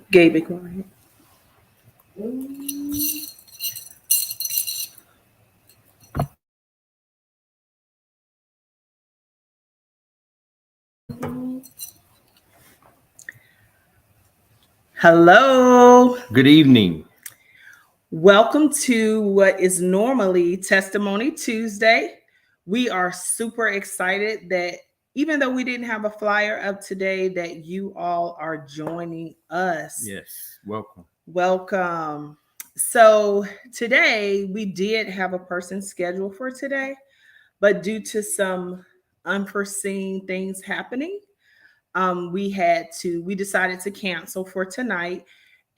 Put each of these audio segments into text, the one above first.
Gabe, be quiet. Hello. Good evening. Welcome to what is normally Testimony Tuesday. We are super excited that even though we didn't have a flyer up today, that you all are joining us. Yes, welcome. Welcome. So today we did have a person scheduled for today, but due to some unforeseen things happening, we decided to cancel for tonight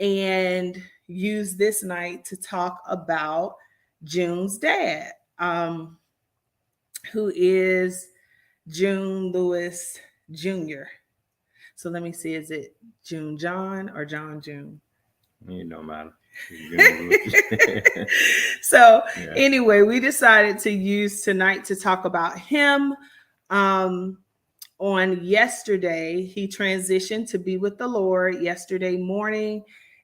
and use this night to talk about June's dad, who is June Lewis Jr. So let me see, is it June John or John June? It don't matter. So Yeah. anyway, we decided to use tonight to talk about him. On yesterday, he transitioned to be with the Lord yesterday morning,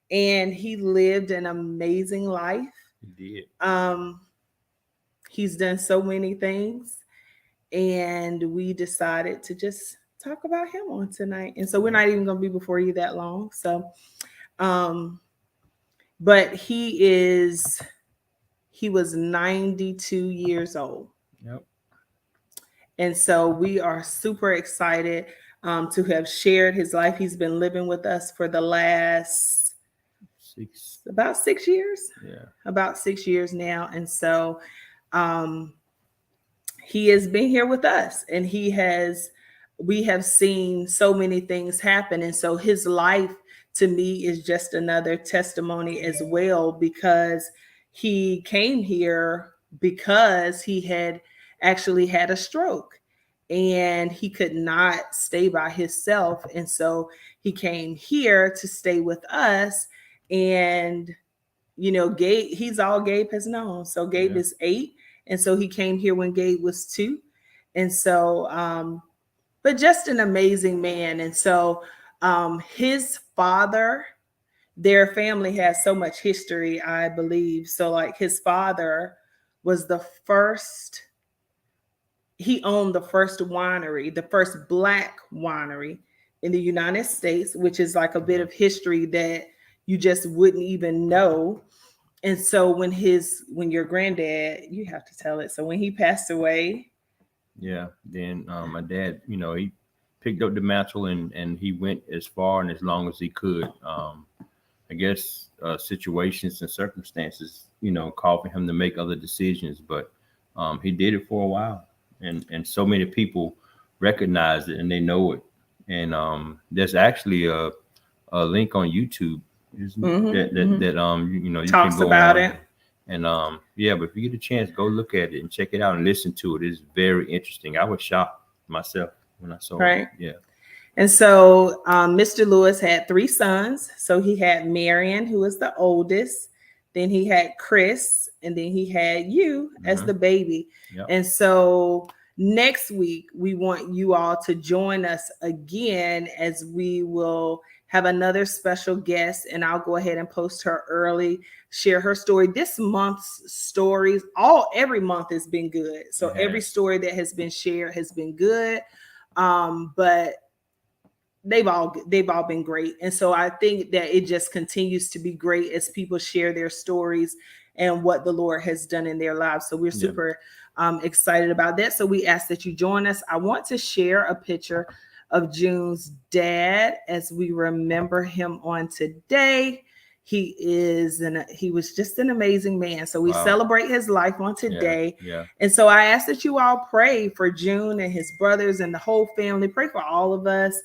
and he lived an amazing life. He did. He's done so many things, and we decided to just talk about him on tonight. And so we're not even going to be before you that long. So, but he was 92 years old. Yep. And so we are super excited to have shared his life. He's been living with us for the last about 6 years. Yeah. About 6 years now. And so he has been here with us, and we have seen so many things happen. And so his life to me is just another testimony as well, because he came here because he had actually had a stroke and he could not stay by himself. And so he came here to stay with us. And, Gabe, he's all Gabe has known. So Gabe is 8. And so he came here when Gabe was 2. And so, but just an amazing man. And so his father, their family has so much history, I believe. So like his father was he owned the first winery, the first Black winery in the United States, which is like a bit of history that you just wouldn't even know. And so when your granddad, you have to tell it. So when he passed away. Yeah. Then my dad, he picked up the mantle and he went as far and as long as he could. I guess situations and circumstances, called for him to make other decisions, but he did it for a while. And so many people recognize it and they know it. And there's actually a link on YouTube that you talks can go about on it. And but if you get a chance, go look at it and check it out and listen to it. It's very interesting. I was shocked myself when I saw it. Yeah. And so Mr. Lewis had 3 sons. So he had Marion, who was the oldest. Then he had Chris, and then he had you as the baby. Yep. And so next week, we want you all to join us again, as we will have another special guest, and I'll go ahead and post her early, share her story. This month's stories, every month has been good. So every story that has been shared has been good. But they've all been great. And so I think that it just continues to be great as people share their stories and what the Lord has done in their lives. So we're super excited about that. So we ask that you join us. I want to share a picture of June's dad as we remember him on today. He was just an amazing man. So we celebrate his life on today. Yeah. And so I ask that you all pray for June and his brothers and the whole family. Pray for all of us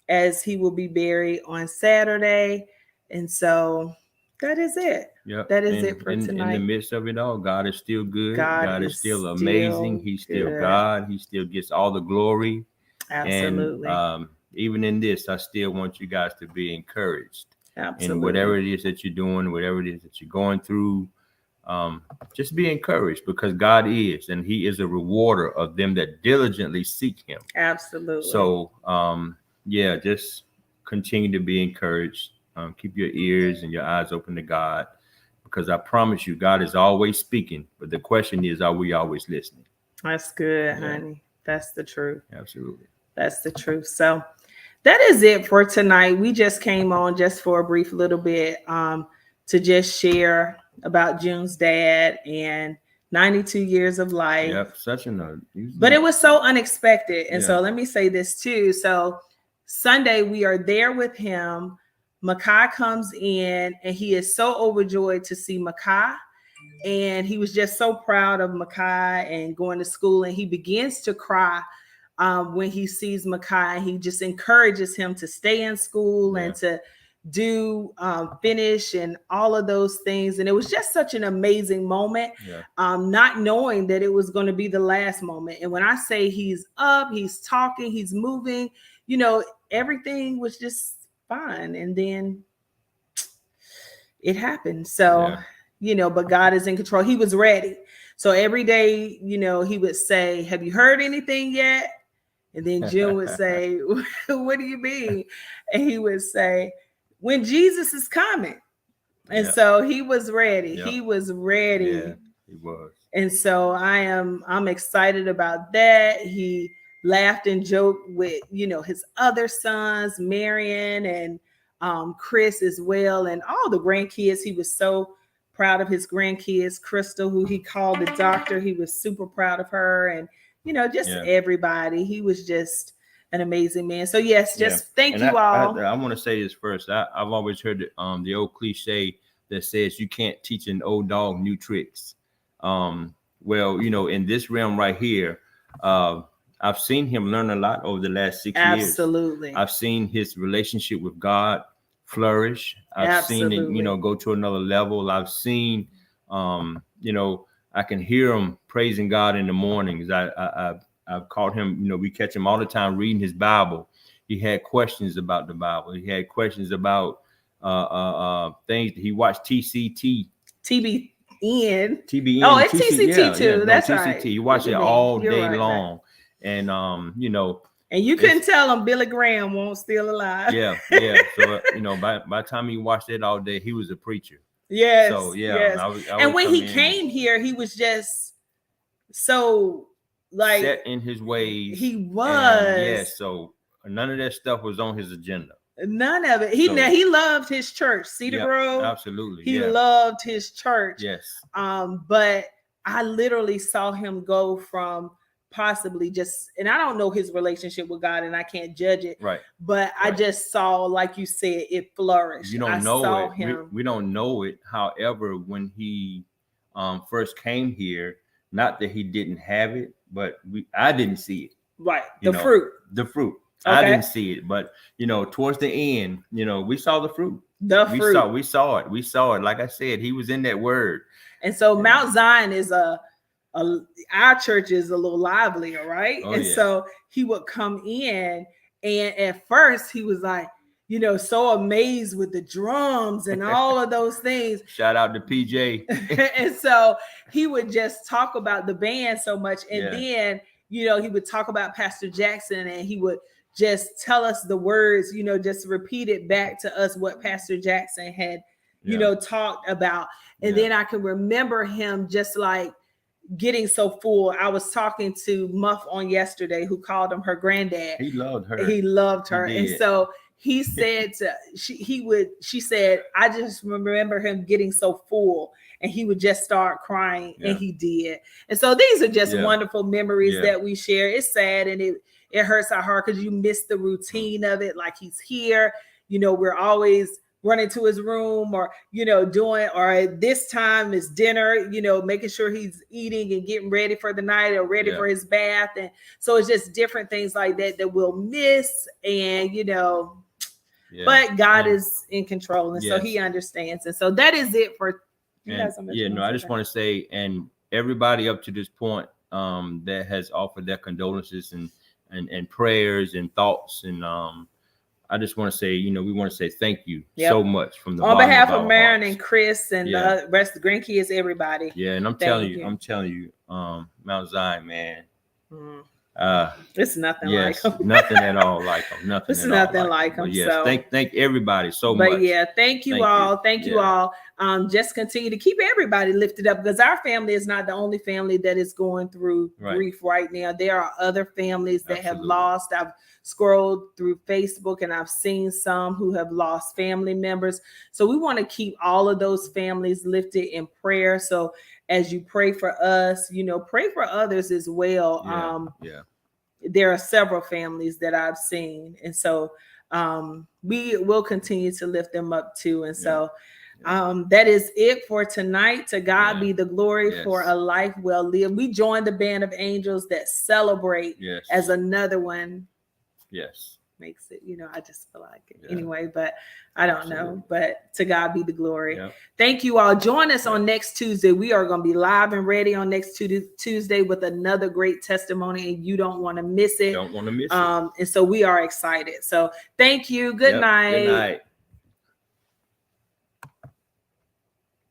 as he will be buried on Saturday. And so that is it. Yeah. That is it for tonight. In the midst of it all, God is still good. God is still amazing. He's still God. He still gets all the glory. Absolutely. And even in this, I still want you guys to be encouraged. Absolutely. And whatever it is that you're doing, whatever it is that you're going through, just be encouraged, because God is, and he is a rewarder of them that diligently seek him. Absolutely. So, just continue to be encouraged. Keep your ears and your eyes open to God, because I promise you, God is always speaking. But the question is, are we always listening? That's good, honey. That's the truth. Absolutely. That's the truth. So that is it for tonight. We just came on just for a brief little bit to just share about June's dad and 92 years of life. Yep, but it was so unexpected. And so let me say this too. So Sunday we are there with him. Makai comes in and he is so overjoyed to see Makai. And he was just so proud of Makai and going to school. And he begins to cry when he sees Makai. He just encourages him to stay in school and to do finish and all of those things. And it was just such an amazing moment, not knowing that it was going to be the last moment. And when I say he's up, he's talking, he's moving, everything was just fine. And then it happened. So, but God is in control. He was ready. So every day, he would say, have you heard anything yet? And then June would say, what do you mean? And he would say, when Jesus is coming. And so he was ready. He was ready. Yeah, he was. And so I'm excited about that. He laughed and joked with, his other sons, Marion and Chris as well, and all the grandkids. He was so proud of his grandkids. Crystal, who he called the doctor, he was super proud of her, and everybody. He was just an amazing man. So thank you all. I want to say this first. I've always heard the old cliche that says you can't teach an old dog new tricks. Well, in this realm right here, I've seen him learn a lot over the last 6 years. Absolutely. I've seen his relationship with God flourish. I've seen it, go to another level. I've seen, I can hear him praising God in the mornings. I've caught him, we catch him all the time reading his Bible. He had questions about the Bible. He had questions about things. He watched TBN. Oh, it's TCT too. That's TCT. right. He watched it all day long. And, and you couldn't tell him Billy Graham won't still alive. Yeah. So, by the time he watched it all day, he was a preacher. Yes. So, yes. And when he came here, he was just so set in his ways. He was. And, so none of that stuff was on his agenda. None of it. He loved his church, Cedar Grove. Absolutely. He loved his church. Yes. But I literally saw him go from possibly and I don't know his relationship with God and I can't judge it. Right. But I just saw, like you said, it flourished. You don't know it. We don't know it. However, when he first came here, not that he didn't have it, but I didn't see it. Right. The fruit. Okay. I didn't see it, but towards the end, we saw the fruit. We saw it. Like I said, he was in that word. And so Mount Zion is our church is a little livelier, right? So he would come in, and at first he was like, so amazed with the drums and all of those things. Shout out to PJ. And so he would just talk about the band so much. And then, he would talk about Pastor Jackson, and he would just tell us the words, just repeat it back to us what Pastor Jackson had, talked about. And then I can remember him just like getting so full. I was talking to Muff on yesterday, who called him her granddad. He loved her. And so he said she said, I just remember him getting so full and he would just start crying, and he did. And so these are just wonderful memories that we share. It's sad and it hurts our heart because you miss the routine of it. Like he's here, we're always running to his room or, doing, or this time is dinner, making sure he's eating and getting ready for the night or ready for his bath. And so it's just different things like that we'll miss. And, but God is in control. And so he understands. And so that is it for. I just want to say, and everybody up to this point that has offered their condolences and prayers and thoughts. And I just want to say, we want to say thank you so much from the on behalf of Marin hearts. And Chris and the rest of the grandkids, everybody. Yeah, and I'm telling you, Mount Zion, man. It's nothing Yes, like them. nothing at all like them. Nothing. It's at nothing all like them. But them. yes, So, thank everybody so much. but yeah, thank you all. Thank you all. Just continue to keep everybody lifted up, because our family is not the only family that is going through grief right now. There are other families that have lost. I've scrolled through Facebook and I've seen some who have lost family members. So we want to keep all of those families lifted in prayer. So as you pray for us, pray for others as well. There are several families that I've seen. And so we will continue to lift them up too. And so that is it for tonight. To God be the glory for a life well lived. We joined the band of angels that celebrate as another one. Makes it, I just feel like it anyway, but I don't know. But to God be the glory. Thank you all. Join us on next Tuesday. We are going to be live and ready on next Tuesday with another great testimony, and you don't want to miss it. Don't want to miss it. And so we are excited. So thank you. Good night. Good night.